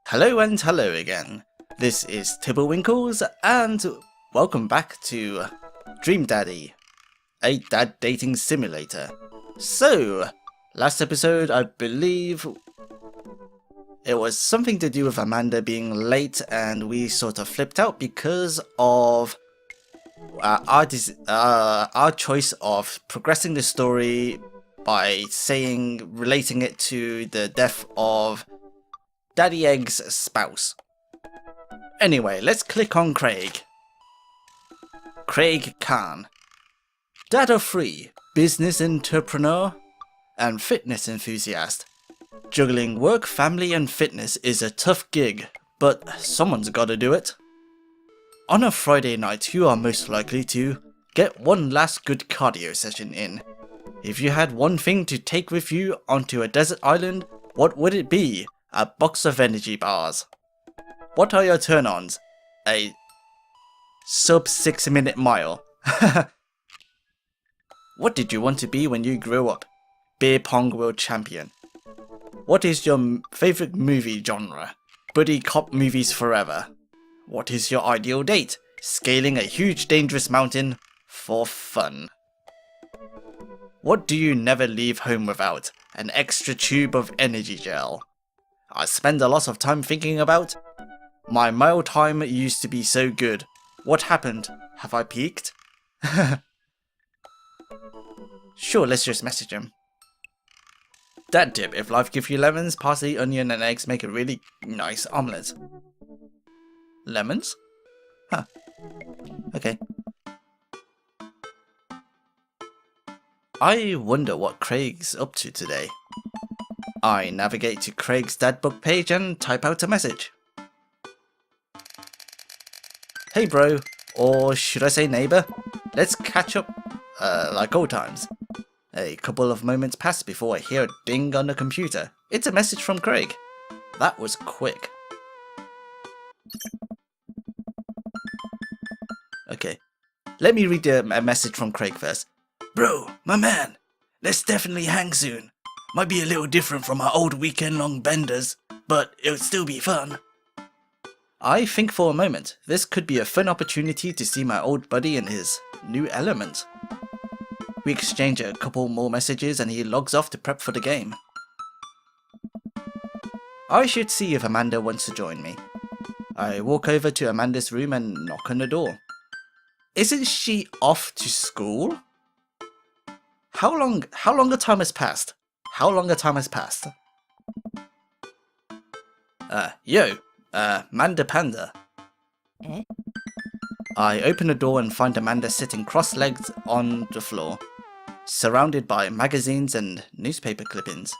Hello and hello again. This is Tibblewinkles and welcome back to Dream Daddy, a dad dating simulator. So, last episode I believe it was something to do with Amanda being late and we sort of flipped out because of our choice of progressing the story by relating it to the death of Daddy Egg's spouse. Anyway, let's click on Craig. Craig Khan. Dad of three, business entrepreneur, and fitness enthusiast. Juggling work, family, and fitness is a tough gig, but someone's gotta do it. On a Friday night, you are most likely to get one last good cardio session in. If you had one thing to take with you onto a desert island, what would it be? A box of energy bars. What are your turn-ons? A sub 6-minute mile. What did you want to be when you grew up? Beer pong world champion. What is your favorite movie genre? Buddy cop movies forever. What is your ideal date? Scaling a huge dangerous mountain for fun. What do you never leave home without? An extra tube of energy gel. I spend a lot of time thinking about. My mile time used to be so good. What happened? Have I peaked? Sure, let's just message him. Dad tip, if life gives you lemons, parsley, onion and eggs make a really nice omelette. Lemons? Huh. Okay. I wonder what Craig's up to today. I navigate to Craig's dad book page and type out a message. Hey bro, or should I say neighbour? Let's catch up like old times. A couple of moments pass before I hear a ding on the computer. It's a message from Craig. That was quick. Okay, let me read a message from Craig first. Bro, my man, let's definitely hang soon. Might be a little different from our old weekend-long benders, but it'll still be fun. I think for a moment, this could be a fun opportunity to see my old buddy in his new element. We exchange a couple more messages and he logs off to prep for the game. I should see if Amanda wants to join me. I walk over to Amanda's room and knock on the door. Isn't she off to school? How long a time has passed? How long a time has passed? Manda Panda. Eh? I open the door and find Amanda sitting cross-legged on the floor, surrounded by magazines and newspaper clippings.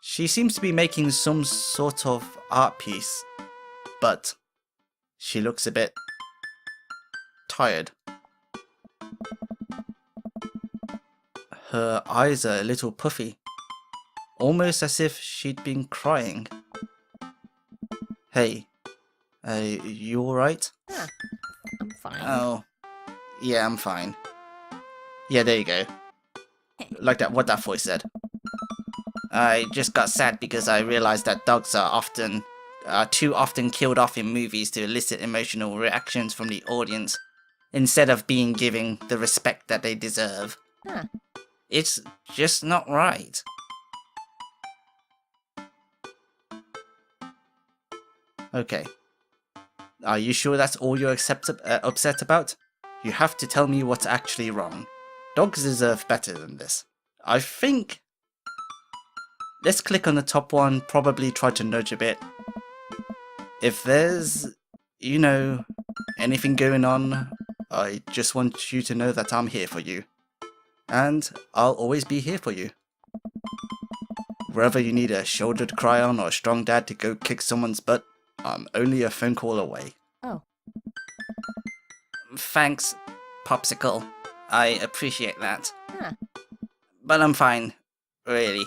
She seems to be making some sort of art piece, but she looks a bit tired. Her eyes are a little puffy, almost as if she'd been crying. Hey, you alright? Huh. I'm fine. Oh, yeah, I'm fine. Yeah, there you go. Like that, what that voice said. I just got sad because I realized that dogs are too often killed off in movies to elicit emotional reactions from the audience, instead of being given the respect that they deserve. Huh. It's just not right. Okay. Are you sure that's all you're upset about? You have to tell me what's actually wrong. Dogs deserve better than this. I think... Let's click on the top one, probably try to nudge a bit. If there's, anything going on, I just want you to know that I'm here for you. And I'll always be here for you. Wherever you need a shoulder to cry on or a strong dad to go kick someone's butt, I'm only a phone call away. Oh. Thanks, Popsicle. I appreciate that. Huh. But I'm fine, really.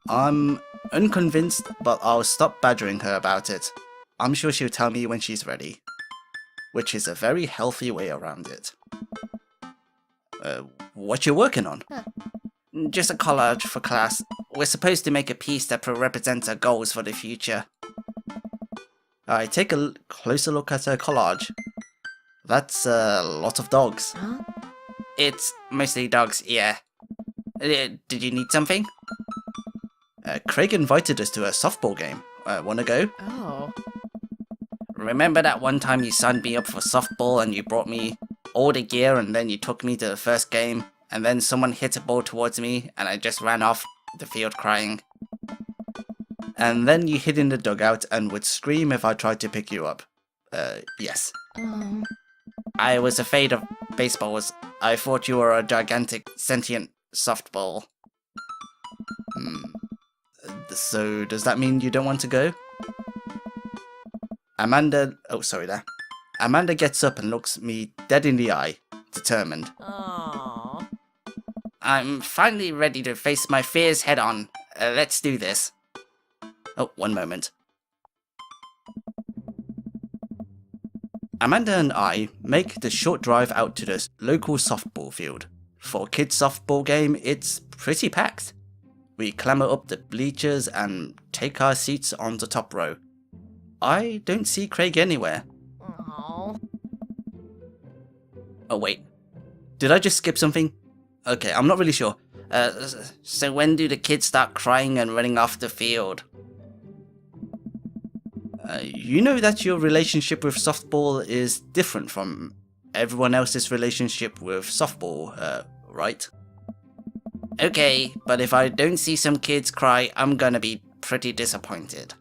I'm unconvinced, but I'll stop badgering her about it. I'm sure she'll tell me when she's ready. Which is a very healthy way around it. What you working on? Huh. Just a collage for class. We're supposed to make a piece that represents our goals for the future. Alright, take a closer look at her collage. That's a lot of dogs. Huh? It's mostly dogs, yeah. Did you need something? Craig invited us to a softball game. Wanna go? Oh. Remember that one time you signed me up for softball and you brought me all the gear and then you took me to the first game and then someone hit a ball towards me and I just ran off the field crying? And then you hid in the dugout and would scream if I tried to pick you up. Yes. Oh. I was afraid of baseballs. I thought you were a gigantic, sentient softball. So, does that mean you don't want to go? Amanda gets up and looks me dead in the eye, determined. Oh. I'm finally ready to face my fears head on. Let's do this. Oh, one moment. Amanda and I make the short drive out to the local softball field. For a kids' softball game, it's pretty packed. We clamber up the bleachers and take our seats on the top row. I don't see Craig anywhere. Oh. Oh wait, did I just skip something? Okay, I'm not really sure. So when do the kids start crying and running off the field? You know that your relationship with softball is different from everyone else's relationship with softball, right? Okay, but if I don't see some kids cry, I'm gonna be pretty disappointed.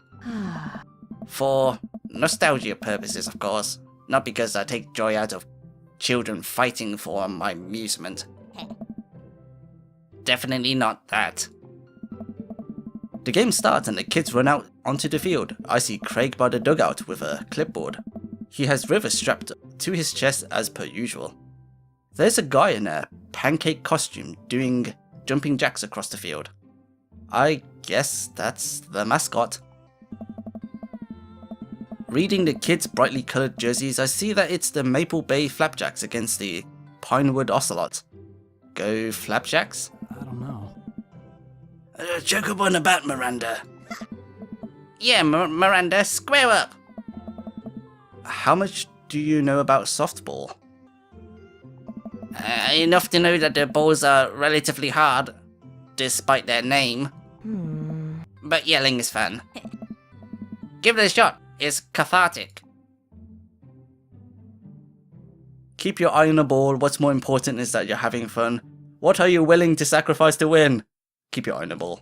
For nostalgia purposes, of course. Not because I take joy out of children fighting for my amusement. Definitely not that. The game starts and the kids run out onto the field. I see Craig by the dugout with a clipboard. He has River strapped to his chest as per usual. There's a guy in a pancake costume doing jumping jacks across the field. I guess that's the mascot. Reading the kids' brightly coloured jerseys, I see that it's the Maple Bay Flapjacks against the Pinewood Ocelot. Go Flapjacks? I don't know. Choke up on the bat, Miranda. Yeah, Miranda, square up. How much do you know about softball? Enough to know that the balls are relatively hard, despite their name. But yelling is fun. Give it a shot. It's cathartic. Keep your eye on the ball. What's more important is that you're having fun. What are you willing to sacrifice to win? Keep your eye on the ball.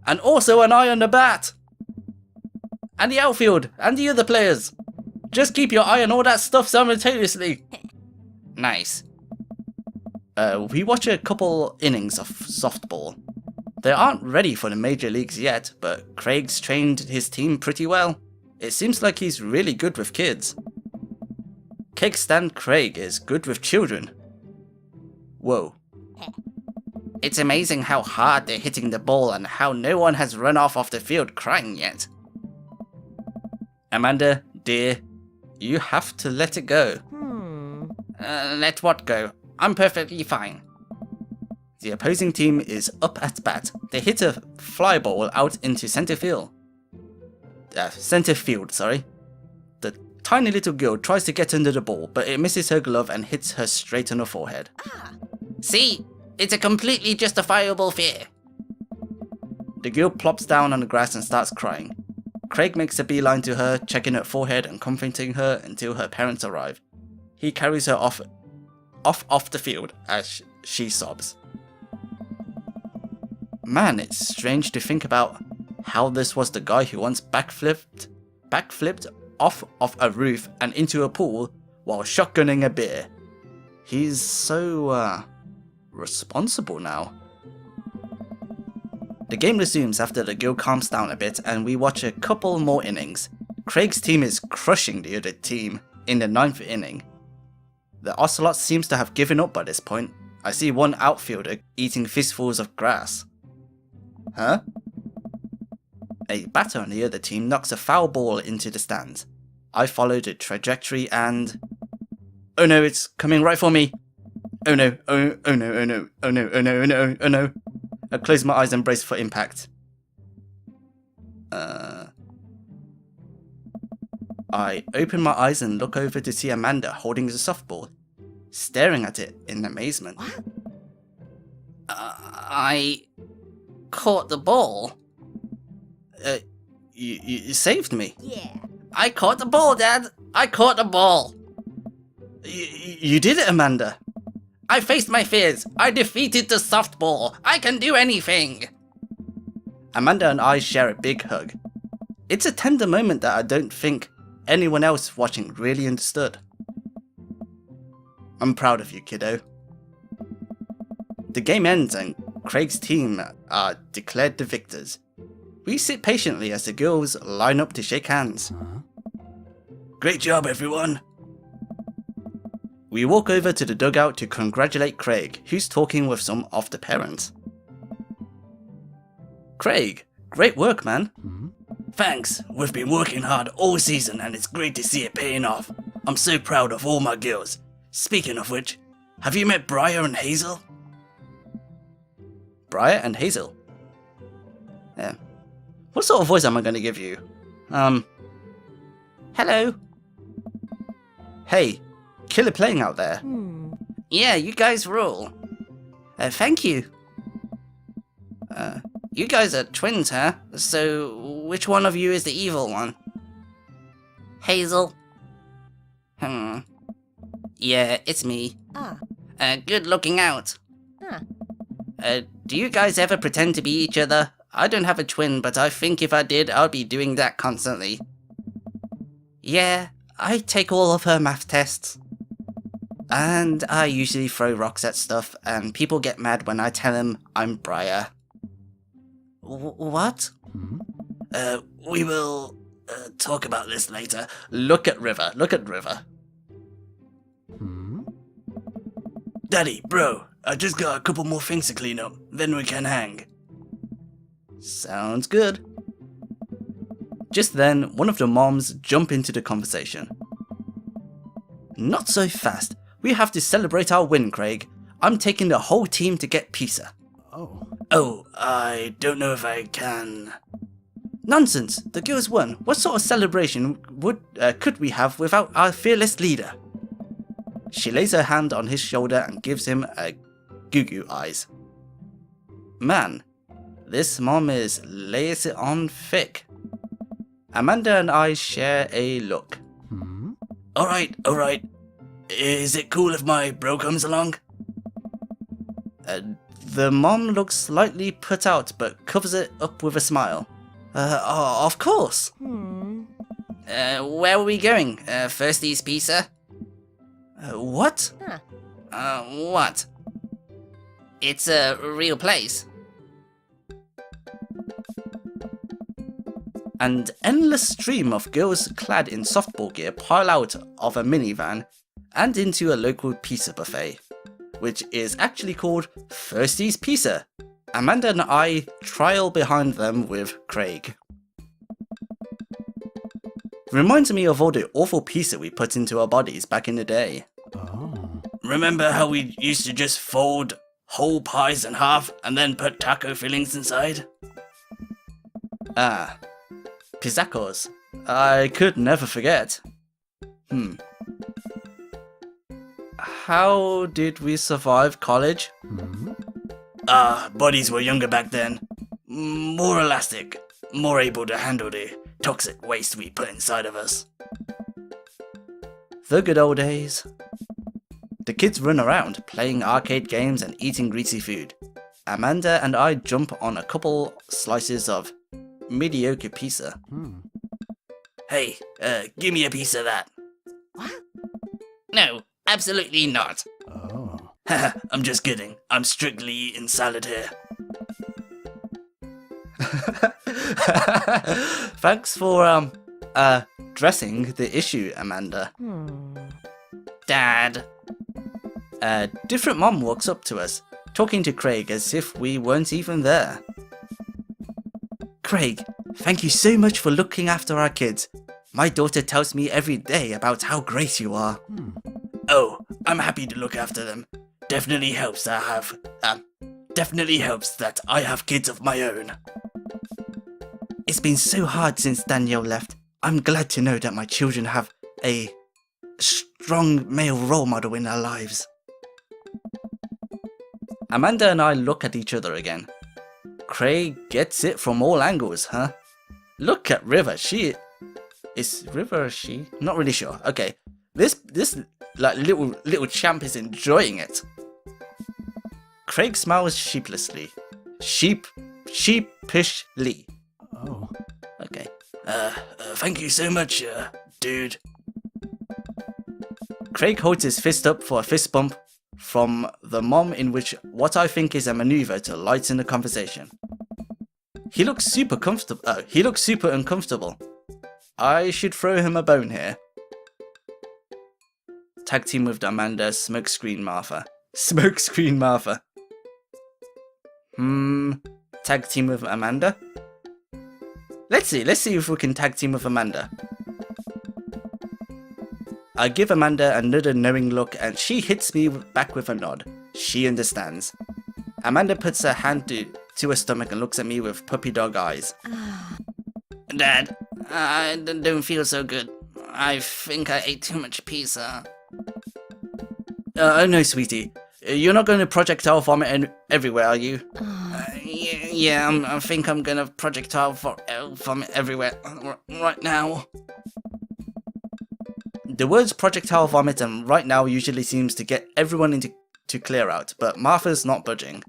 And also an eye on the bat! And the outfield! And the other players! Just keep your eye on all that stuff simultaneously! Nice. We watch a couple innings of softball. They aren't ready for the major leagues yet, but Craig's trained his team pretty well. It seems like he's really good with kids. Kickstand Craig is good with children. Whoa. It's amazing how hard they're hitting the ball and how no one has run off the field crying yet. Amanda, dear, you have to let it go. Let what go? I'm perfectly fine. The opposing team is up at bat. They hit a fly ball out into center field. The tiny little girl tries to get under the ball, but it misses her glove and hits her straight on the forehead. See? It's a completely justifiable fear. The girl plops down on the grass and starts crying. Craig makes a beeline to her, checking her forehead and comforting her until her parents arrive. He carries her off the field as she sobs. Man, it's strange to think about how this was the guy who once backflipped off of a roof and into a pool while shotgunning a beer. He's so, responsible now. The game resumes after the girl calms down a bit and we watch a couple more innings. Craig's team is crushing the other team in the 9th inning. The Ocelot seems to have given up by this point. I see one outfielder eating fistfuls of grass. Huh? A batter on the other team knocks a foul ball into the stands. I follow the trajectory and... Oh no, it's coming right for me! Oh no, oh no, oh no, oh no, oh no, oh no, oh no. I close my eyes and brace for impact. I open my eyes and look over to see Amanda holding the softball, staring at it in amazement. What? I caught the ball. You saved me. Yeah. I caught the ball, Dad. I caught the ball. You did it, Amanda. I faced my fears. I defeated the softball. I can do anything. Amanda and I share a big hug. It's a tender moment that I don't think anyone else watching really understood. I'm proud of you, kiddo. The game ends and Craig's team are declared the victors. We sit patiently as the girls line up to shake hands. Great job, everyone. We walk over to the dugout to congratulate Craig, who's talking with some of the parents. Craig, great work, man. Thanks. We've been working hard all season and it's great to see it paying off. I'm so proud of all my girls. Speaking of which, have you met Briar and Hazel? Briar and Hazel? Yeah. What sort of voice am I going to give you? Hello? Hey, killer playing out there. Yeah, you guys rule. Thank you. You guys are twins, huh? So, which one of you is the evil one? Hazel. Yeah, it's me. Good looking out. Do you guys ever pretend to be each other? I don't have a twin, but I think if I did, I'd be doing that constantly. Yeah, I take all of her math tests. And I usually throw rocks at stuff, and people get mad when I tell them I'm Briar. What? We will talk about this later. Look at River, look at River. Daddy, bro, I just got a couple more things to clean up, then we can hang. Sounds good. Just then, one of the moms jump into the conversation. Not so fast. We have to celebrate our win, Craig. I'm taking the whole team to get pizza. Oh, I don't know if I can. Nonsense. The girls won. What sort of celebration could we have without our fearless leader? She lays her hand on his shoulder and gives him a goo-goo eyes. Man, this mom is lays it on thick. Amanda and I share a look. Alright. Is it cool if my bro comes along? The mom looks slightly put out but covers it up with a smile. Of course. Where are we going? Firstie's Pizza? What? What? It's a real place. An endless stream of girls clad in softball gear pile out of a minivan and into a local pizza buffet, which is actually called Firstie's Pizza. Amanda and I trial behind them with Craig. Reminds me of all the awful pizza we put into our bodies back in the day. Remember how we used to just fold whole pies in half and then put taco fillings inside? Pizzacos. I could never forget. How did we survive college? Bodies were younger back then. More elastic. More able to handle the toxic waste we put inside of us. The good old days. The kids run around, playing arcade games and eating greasy food. Amanda and I jump on a couple slices of mediocre pizza. Hey, give me a piece of that. What? No, absolutely not. Haha, I'm just kidding. I'm strictly eating salad here. Thanks for, addressing the issue, Amanda. Dad. A different mom walks up to us, talking to Craig as if we weren't even there. Craig, thank you so much for looking after our kids. My daughter tells me every day about how great you are. Oh, I'm happy to look after them. Definitely helps that I have kids of my own. It's been so hard since Danielle left. I'm glad to know that my children have a strong male role model in their lives. Amanda and I look at each other again. Craig gets it from all angles, huh? Look at River. Is River a she? Not really sure. Okay. This like little champ is enjoying it. Craig smiles sheepishly. Sheepishly. Oh. Okay. Thank you so much, dude. Craig holds his fist up for a fist bump from the mom, in which what I think is a maneuver to lighten the conversation. He looks super comfortable. He looks super uncomfortable. I should throw him a bone here. Tag team with Amanda, smokescreen Martha. Smokescreen Martha. Tag team with Amanda? Let's see if we can tag team with Amanda. I give Amanda another knowing look and she hits me back with a nod. She understands. Amanda puts her hand to her stomach and looks at me with puppy dog eyes. Dad, I don't feel so good. I think I ate too much pizza. Oh no, sweetie. You're not going to projectile vomit everywhere, are you? Yeah, I think I'm going to projectile vomit everywhere right now. The words projectile vomit and right now usually seems to get everyone to clear out, but Martha's not budging.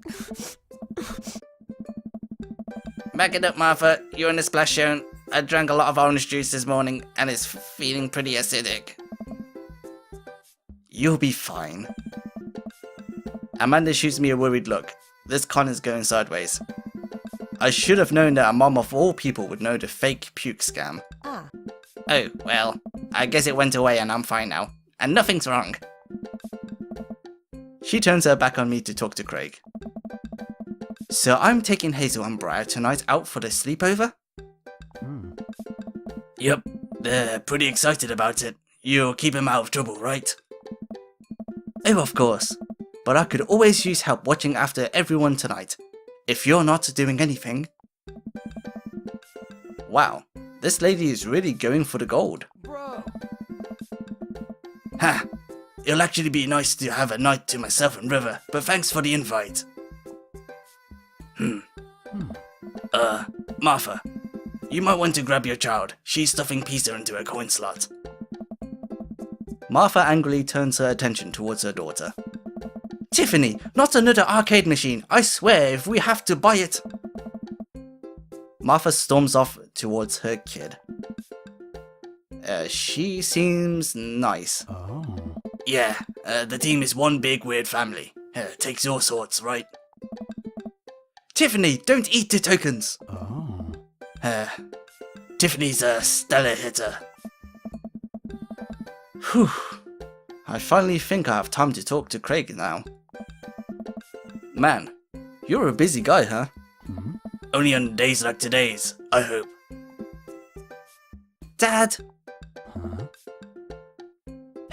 Back it up, Martha. You're in the splash zone. I drank a lot of orange juice this morning and it's feeling pretty acidic. You'll be fine. Amanda shoots me a worried look. This con is going sideways. I should have known that a mom of all people would know the fake puke scam. Oh, well, I guess it went away and I'm fine now. And nothing's wrong. She turns her back on me to talk to Craig. So I'm taking Hazel and Briar tonight out for the sleepover? Yep, they're pretty excited about it. You'll keep him out of trouble, right? Oh, of course. But I could always use help watching after everyone tonight. If you're not doing anything. Wow, this lady is really going for the gold. Bro. Ha! It'll actually be nice to have a night to myself and River, but thanks for the invite. Martha, you might want to grab your child. She's stuffing pizza into her coin slot. Martha angrily turns her attention towards her daughter. Tiffany, not another arcade machine. I swear, if we have to buy it. Martha storms off towards her kid. She seems nice. Oh. Yeah, the team is one big weird family. Takes all sorts, right? Tiffany, don't eat the tokens! Oh. Tiffany's a stellar hitter. Whew. I finally think I have time to talk to Craig now. Man, you're a busy guy, huh? Mm-hmm. Only on days like today's, I hope. Dad! Huh?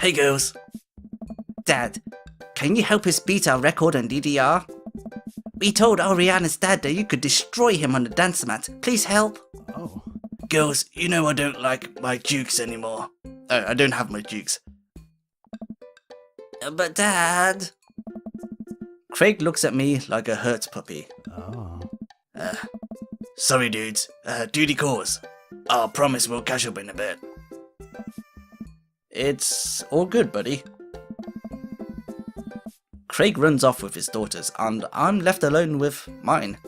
Hey girls. Dad, can you help us beat our record on DDR? We told Ariana's dad that you could destroy him on the dance mat. Please help. Oh. Girls, you know I don't like my dukes anymore. Oh, I don't have my dukes. But Dad... Craig looks at me like a hurt puppy. Oh. Sorry dudes, duty calls. I'll promise we'll catch up in a bit. It's all good, buddy. Craig runs off with his daughters, and I'm left alone with mine.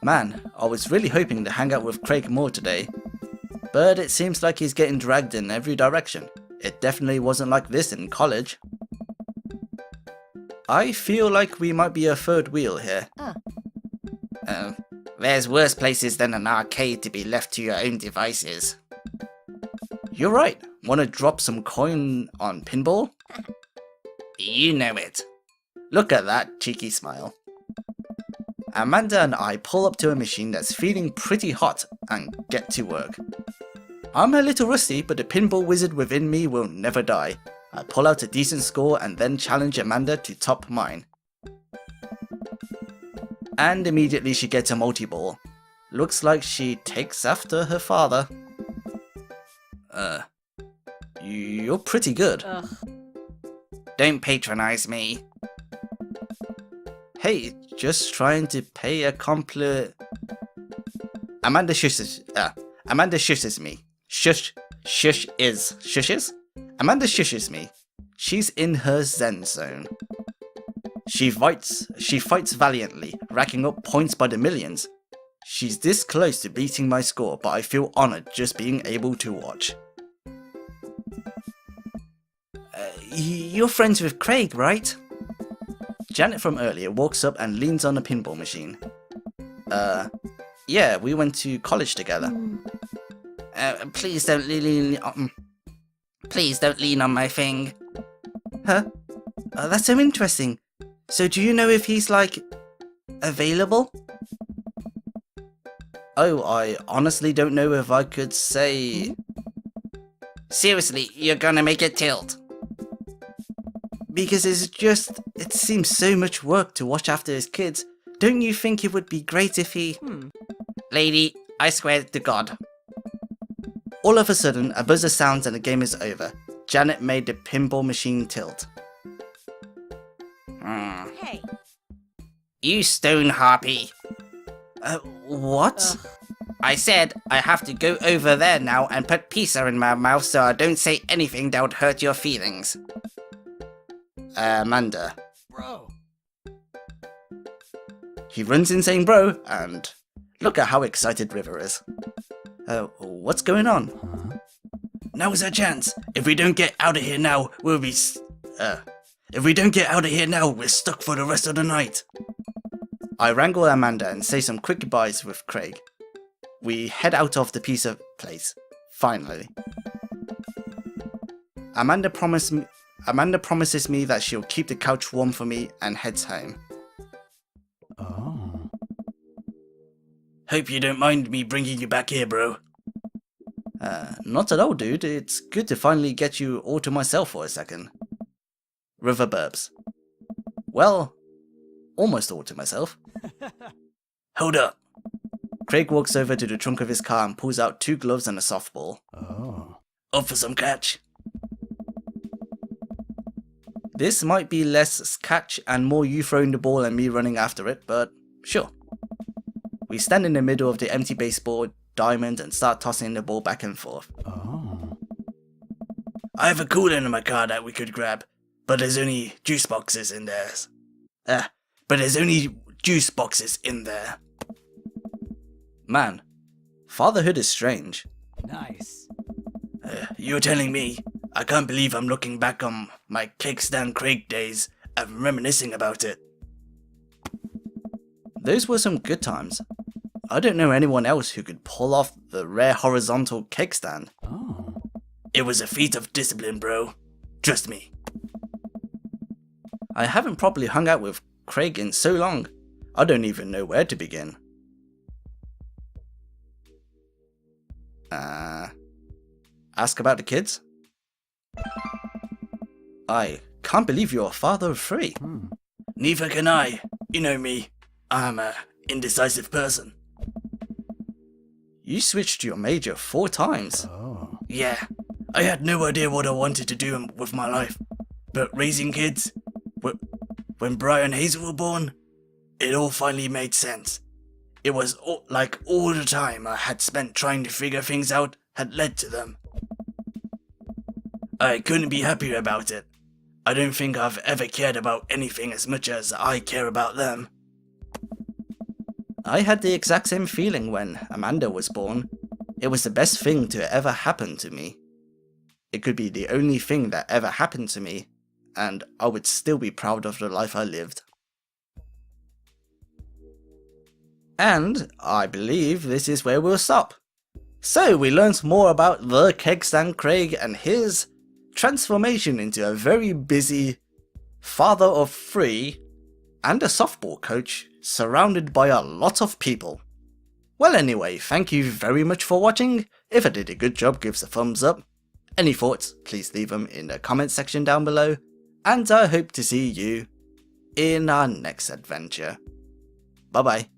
Man, I was really hoping to hang out with Craig more today, but it seems like he's getting dragged in every direction. It definitely wasn't like this in college. I feel like we might be a third wheel here. There's worse places than an arcade to be left to your own devices. You're right. Want to drop some coin on pinball? You know it. Look at that cheeky smile. Amanda and I pull up to a machine that's feeling pretty hot and get to work. I'm a little rusty, but the pinball wizard within me will never die. I pull out a decent score and then challenge Amanda to top mine. And immediately she gets a multi-ball. Looks like she takes after her father. You're pretty good. Ugh. Don't patronize me. Hey, just trying to pay a compliment. Amanda shushes me. Shushes? Amanda shushes me. She's in her zen zone. She fights valiantly, racking up points by the millions. She's this close to beating my score, but I feel honored just being able to watch. You're friends with Craig, right? Janet from earlier walks up and leans on a pinball machine. Yeah, we went to college together. Please don't lean on my thing. Huh? That's so interesting. So do you know if he's, like, available? Oh, I honestly don't know if I could say... Seriously, you're gonna make it tilt. Because it seems so much work to watch after his kids. Don't you think it would be great if he... Lady, I swear to God. All of a sudden, a buzzer sounds and the game is over. Janet made the pinball machine tilt. Hey. You stone harpy. What? Ugh. I said I have to go over there now and put pizza in my mouth so I don't say anything that would hurt your feelings. Amanda. Bro. He runs in saying bro, and look at how excited River is. What's going on? Now is our chance. If we don't get out of here now, we're stuck for the rest of the night. I wrangle Amanda and say some quick goodbyes with Craig. We head out of the pizza place. Finally. Amanda promises me that she'll keep the couch warm for me and heads home. Oh. Hope you don't mind me bringing you back here, bro. Not at all, dude. It's good to finally get you all to myself for a second. River burps. Well, almost all to myself. Hold up. Craig walks over to the trunk of his car and pulls out 2 gloves and a softball. Oh. Up for some catch? This might be less catch and more you throwing the ball and me running after it, but sure. We stand in the middle of the empty baseball diamond and start tossing the ball back and forth. Oh. I have a cooler in my car that we could grab, but there's only juice boxes in there. Man, fatherhood is strange. Nice. You're telling me? I can't believe I'm looking back on my cake stand Craig days and reminiscing about it. Those were some good times. I don't know anyone else who could pull off the rare horizontal cake stand. Oh. It was a feat of discipline, bro. Trust me. I haven't properly hung out with Craig in so long, I don't even know where to begin. Ask about the kids? I can't believe you're a father of 3. Neither can I. You know me. I'm a indecisive person. You switched your major 4 times. Oh. Yeah, I had no idea what I wanted to do with my life. But raising kids, when Brian and Hazel were born, it all finally made sense. It was all the time I had spent trying to figure things out had led to them. I couldn't be happier about it. I don't think I've ever cared about anything as much as I care about them. I had the exact same feeling when Amanda was born. It was the best thing to ever happen to me. It could be the only thing that ever happened to me, and I would still be proud of the life I lived. And I believe this is where we'll stop. So we learnt more about the Keg Stand Craig and his transformation into a very busy father of 3 and a softball coach surrounded by a lot of people. Well anyway, thank you very much for watching. If I did a good job, give us a thumbs up. Any thoughts, please leave them in the comments section down below, and I hope to see you in our next adventure. Bye bye.